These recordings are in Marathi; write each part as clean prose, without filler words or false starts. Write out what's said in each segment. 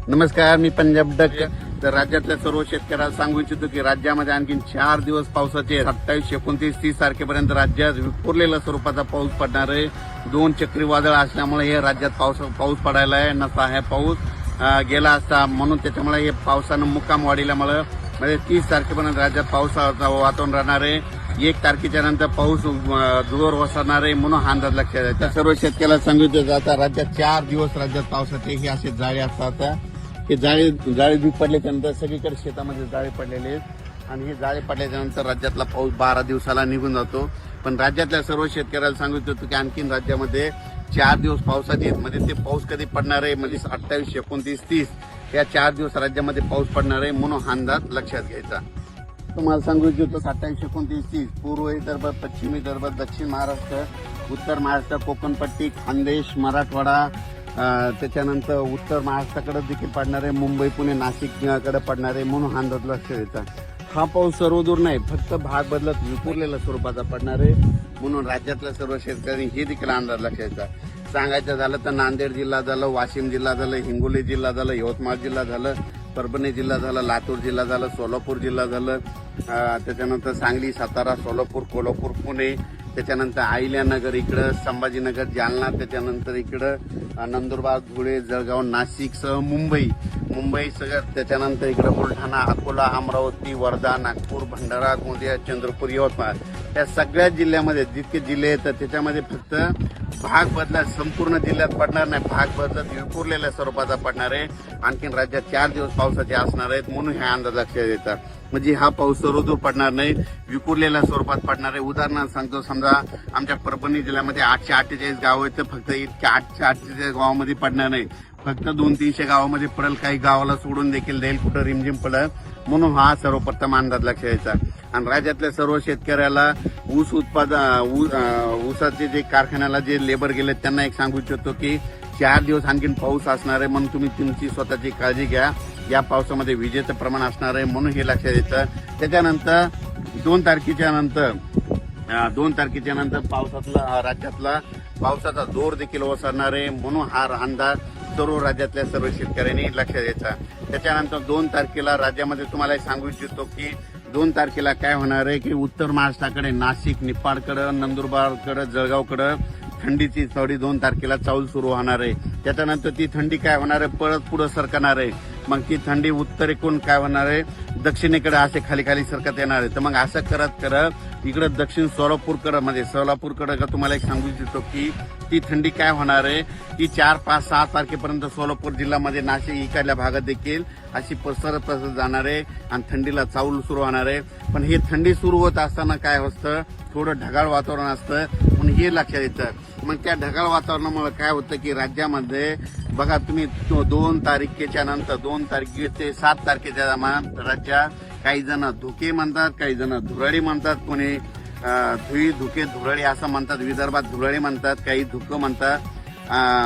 नमस्कार, मी पंजाब डक. तर राज्यातल्या सर्व शेतकऱ्याला सांगू इच्छितो की राज्यामध्ये आणखी 4 दिवस पावसाचे 28, 29, 30 तारखेपर्यंत राज्यात विखुरलेल्या स्वरूपाचा पाऊस पडणार आहे. 2 चक्रीवादळ असल्यामुळे हे राज्यात पाऊस पडायला आहे. नसा हा पाऊस गेला असता, म्हणून त्याच्यामुळे हे पावसानं मुक्काम वाढल्यामुळे म्हणजे 30 तारखेपर्यंत राज्यात पावसाचं वातावरण राहणार आहे. 1 तारखेच्या नंतर पाऊस जोर वसरणार आहे, म्हणून हा अंदाज लक्षात आहे. तर सर्व शेतकऱ्याला सांगितलं जातं राज्यात 4 दिवस राज्यात पावसाचे हे असे जाळे असतात. हे जाळे पडले त्यानंतर सगळीकडे शेतामध्ये जाळे पडलेले आहेत आणि हे जाळे पडल्याच्या नंतर राज्यातला पाऊस 12 दिवसाला निघून जातो. पण राज्यातल्या सर्व शेतकऱ्याला सांगितलं होतं की आणखीन राज्यामध्ये 4 दिवस पावसाचे आहेत. म्हणजे ते पाऊस कधी पडणार आहे, म्हणजे 28, 29, 30 या 4 दिवस राज्यामध्ये पाऊस पडणार आहे, म्हणून हा अंदाज लक्षात घ्यायचा. तुम्हाला सांगू इच्छितो 28, 29, 30 पूर्व विदर्भ, पश्चिम विदर्भ, दक्षिण महाराष्ट्र, उत्तर महाराष्ट्र, कोकणपट्टी, खानदेश, मराठवाडा, त्याच्यानंतर उत्तर महाराष्ट्राकडे देखील पडणार आहे. मुंबई, पुणे, नाशिककडे पडणार आहे, म्हणून हा अंदाज लक्षात घ्यायचा. हा पाऊस सर्वदूर नाही, फक्त भाग बदलत विखुरलेल्या स्वरूपाचा पडणार आहे, म्हणून राज्यातल्या सर्व शेतकऱ्यांनी हे देखील अंदाज लक्षात घ्यायचा. सांगायचं झालं तर नांदेड जिल्हा झालं, वाशिम जिल्हा झालं, हिंगोली जिल्हा झालं, यवतमाळ जिल्हा झालं, परभणी जिल्हा झाला, लातूर जिल्हा झाला, सोलापूर जिल्हा झालं, त्याच्यानंतर सांगली, सातारा, सोलापूर, कोल्हापूर, पुणे, त्याच्यानंतर अहिल्यानगर इकडं, संभाजीनगर, जालना, त्याच्यानंतर इकडं नंदुरबार, धुळे, जळगाव, नाशिकसह मुंबई सगळं, त्याच्यानंतर इकडं बुलढाणा, अकोला, अमरावती, वर्धा, नागपूर, भंडारा, गोंदिया, चंद्रपूर, यवतमाळ या सगळ्या जिल्ह्यामध्ये जितके जिल्हे येतात त्याच्यामध्ये फक्त भाग बदलत संपूर्ण जिल्ह्यात पडणार नाही, भाग बदलत विखुरलेल्या स्वरूपाचा पडणार आहे. आणखीन राज्यात 4 दिवस पावसाचे असणार आहेत, म्हणून हे अंदाज लक्षात येतात. म्हणजे हा पाऊस सर्वदूर पडणार नाही, विखुरलेल्या स्वरूपात पडणार आहे. उदाहरणार्थ सांगतो, समजा आमच्या परभणी जिल्ह्यामध्ये 848 गाव आहेत, तर फक्त इतक्या 848 गावामध्ये पडणार नाही, फक्त 200-300 गावामध्ये पडेल. काही गावाला सोडून देखील देईल, कुठं रिमझिम पडेल, म्हणून हा सर्वप्रथम अंदाज लक्षात यायचा. आणि राज्यातल्या सर्व शेतकऱ्याला ऊसाचे जे कारखान्याला जे लेबर गेले त्यांना एक सांगू इच्छितो की 4 दिवस आणखीन पाऊस असणार आहे, म्हणून तुम्ही तुमची स्वतःची काळजी घ्या. या पावसामध्ये विजेचं प्रमाण असणार आहे, म्हणून हे लक्षात येतं. त्याच्यानंतर 2 तारखेच्या नंतर राज्यातला पावसाचा जोर देखील ओसरणार आहे, म्हणून हा अंदाज सर्व राज्यातल्या सर्व शेतकऱ्यांनी लक्षात द्यायचा. त्याच्यानंतर 2 तारखेला राज्यामध्ये तुम्हाला सांगू इच्छितो की 2 तारखेला काय होणार आहे की उत्तर महाराष्ट्राकडे नाशिक, निपाडकडे, नंदुरबारकडे, जळगावकडे थंडीची थोडी 2 तारखेला चाहूल सुरू होणार आहे. त्याच्यानंतर ती थंडी काय होणार आहे, परत पुढे सरकणार आहे. मग ती थंडी उत्तरेकडून काय होणार आहे, दक्षिणेकडे असे खाली सरकत येणार आहे. तर मग असं करत इकडे दक्षिण सोलापूरकडे तुम्हाला एक सांगू इच्छितो की ती थंडी काय होणार आहे की 4, 5, 6 तारखेपर्यंत सोलापूर जिल्ह्यामध्ये, नाशिक इकडल्या भागात देखील अशी पसरत जाणार आहे आणि थंडीला चाहूल सुरू होणार आहे. पण हे थंडी सुरू होत असताना काय असतं, थोडं ढगाळ वातावरण असतं, पण हे लक्षात येतं. मग त्या ढगाळ वातावरणामुळे काय होतं की राज्यामध्ये बघा तुम्ही 2 तारखेच्या नंतर 2 तारखे ते 7 तारखेच्या दरम्यान राज्यात काही जण धुके म्हणतात, काही जण धुरळी म्हणतात, कोणी धुके धुरळी असं म्हणतात, विदर्भात धुरळी म्हणतात, काही धुकं म्हणतात,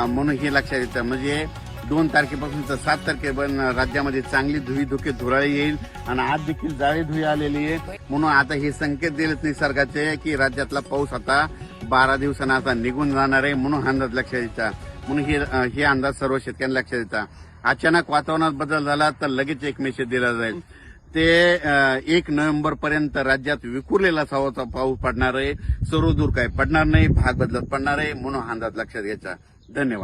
म्हणून हे लक्षात येतं. म्हणजे 2 तारखेपासून तर 7 तारखेपर्यंत राज्यामध्ये चांगली धुके धुराळी येईल आणि आज देखील जाळी धुई आलेली आहे. म्हणून आता हे संकेत दिलेत निसर्गाचे की राज्यातला पाऊस आता 12 दिवसांना आता निघून जाणार आहे, म्हणून अंदाज लक्षात येता. म्हणून हे अंदाज सर्व शेतकऱ्यांना लक्षात येतात. अचानक वातावरणात बदल झाला तर लगेच एक मेसेज दिला जाईल. ते 1 नोव्हेंबर पर्यंत राज्यात विखुरलेला पाऊस पडणार आहे, सर्वदूर काय पडणार नाही, भाग बदलत पडणार आहे, म्हणून अंदाज लक्षात घ्यायचा. धन्यवाद.